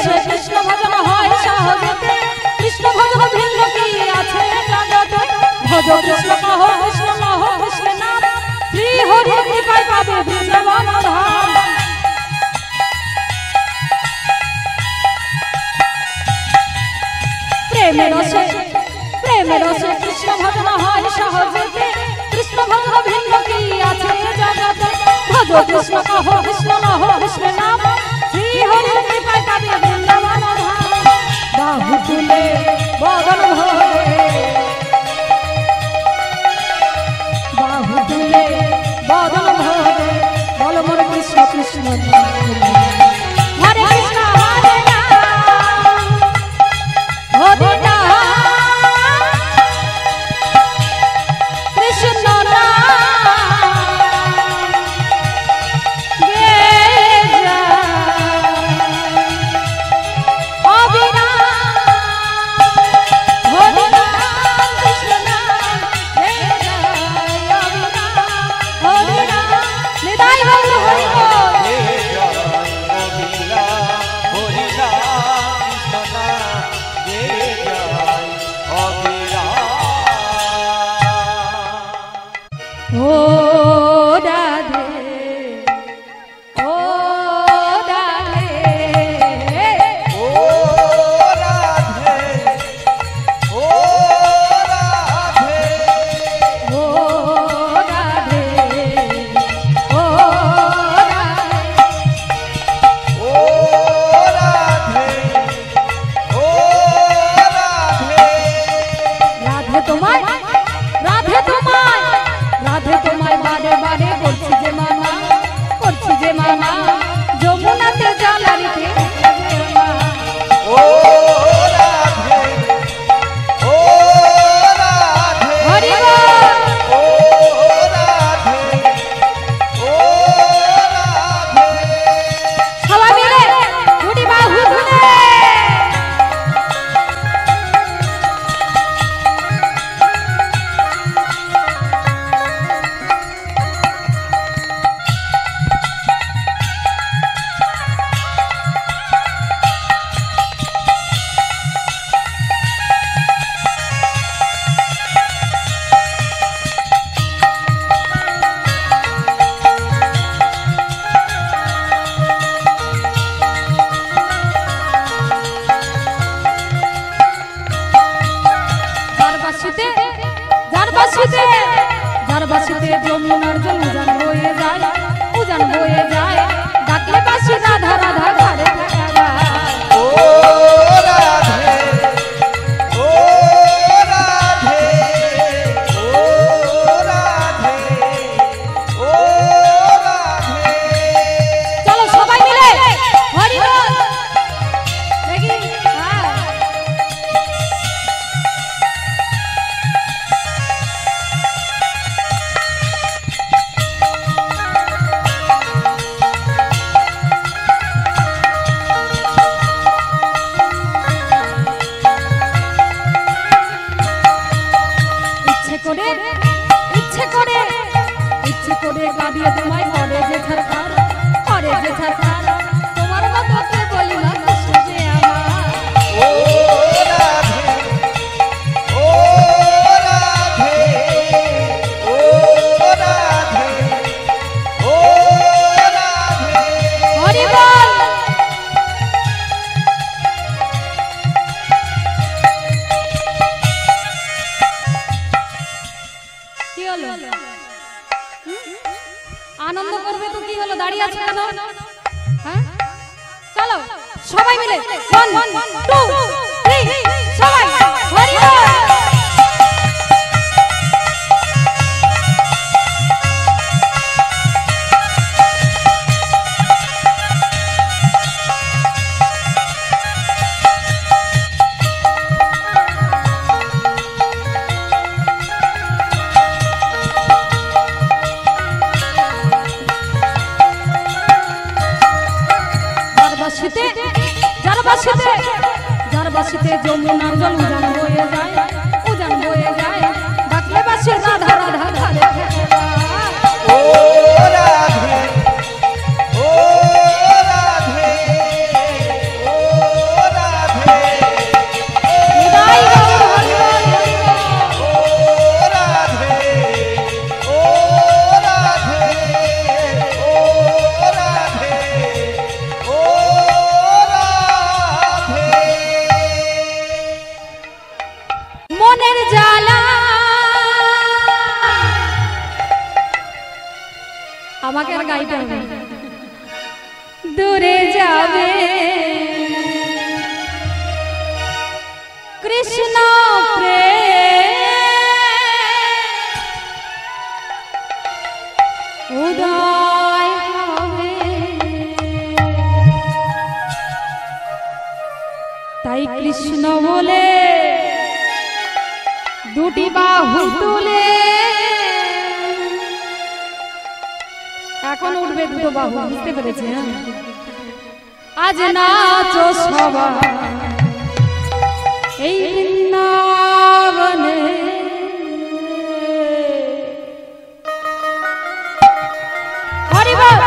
রসে কৃষ্ণ ভজন হয় সহজেতে কৃষ্ণ ভজন ভিন্ন কি আছে জগতে ভজ কৃষ্ণ কহ কৃষ্ণ কহ কৃষ্ণ নাম শ্রী হরি কৃপায় পাবে বৃন্দাবন ধাম প্রেমের রসে কৃষ্ণ ভজন হয় সহজেতে কৃষ্ণ ভজন ভিন্ন কি আছে জগতে ভজ কৃষ্ণ কহ কৃষ্ণ কহ কৃষ্ণ নাম শ্রী হরি কৃপায় পাবে বৃন্দাবন ধাম বাহু তুলে বদন ভরে বাহু তুলে বদন ভরে বল মোর কৃষ্ণ কৃষ্ণ হরে কৃষ্ণ হরে রাম হরে রাম কৃষ্ণ যার বাসিতে যমুনার জল উজান বয়ে যায় ডাকলে বাসি রাধা রাধা ঘরে থাকা ও রাধে ও রাধে ও রাধে ও রাধে চলো সবাই মিলে হরি বল দেখি ইচ্ছে করে গাবিয়ে তোমায় করে যে ছাড়খার তোমার মতকে বলি না কৃষ্ণ যে আমার ও রাধে ও রাধে ও রাধে ও রাধে হরি বল কি হলো আনন্দ করবে তো কি হলো দাঁড়িয়ে আছে কেন হ্যাঁ চলো সবাই মিলে 1 2 3 সবাই হরি বল যার বাসিতে যমুনার জল উজান বয়ে যায় ডাকলে বাসি রাধা রাধা ঘরে ও রাধে ও রাধে ও গাইতে হবে দূরে যাবে কৃষ্ণ প্রেম উদয় হবে তাই কৃষ্ণ বলে দুটি বাহু তুলে এখন উঠবে দুটো বাহু বুঝতে পেরেছে আজ নাচো সবাই এই বৃন্দাবনে হরি বল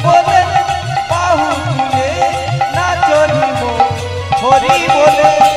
বলে বাহু তুলে নাচনিব হরি বলে।